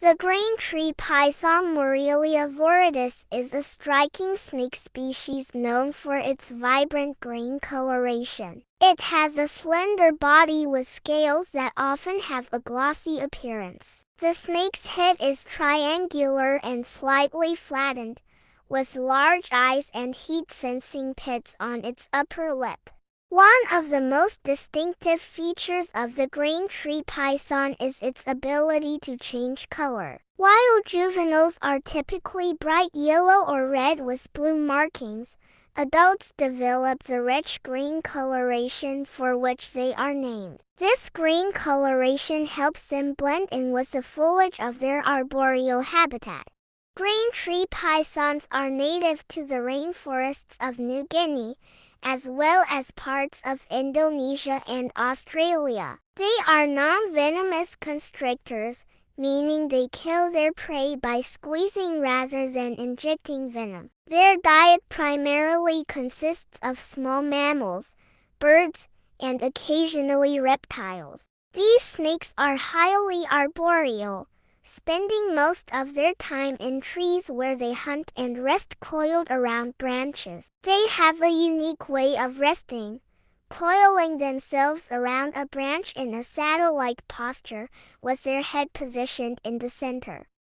The green tree python Morelia viridis is a striking snake species known for its vibrant green coloration. It has a slender body with scales that often have a glossy appearance. The snake's head is triangular and slightly flattened, with large eyes and heat-sensing pits on its upper lip. One of the most distinctive features of the green tree python is its ability to change color. While juveniles are typically bright yellow or red with blue markings, adults develop the rich green coloration for which they are named. This green coloration helps them blend in with the foliage of their arboreal habitat. Green tree pythons are native to the rainforests of New Guinea, as well as parts of Indonesia and Australia. They are non-venomous constrictors, meaning they kill their prey by squeezing rather than injecting venom. Their diet primarily consists of small mammals, birds, and occasionally reptiles. These snakes are highly arboreal, spending most of their time in trees where they hunt and rest coiled around branches. They have a unique way of resting, coiling themselves around a branch in a saddle-like posture, with their head positioned in the center.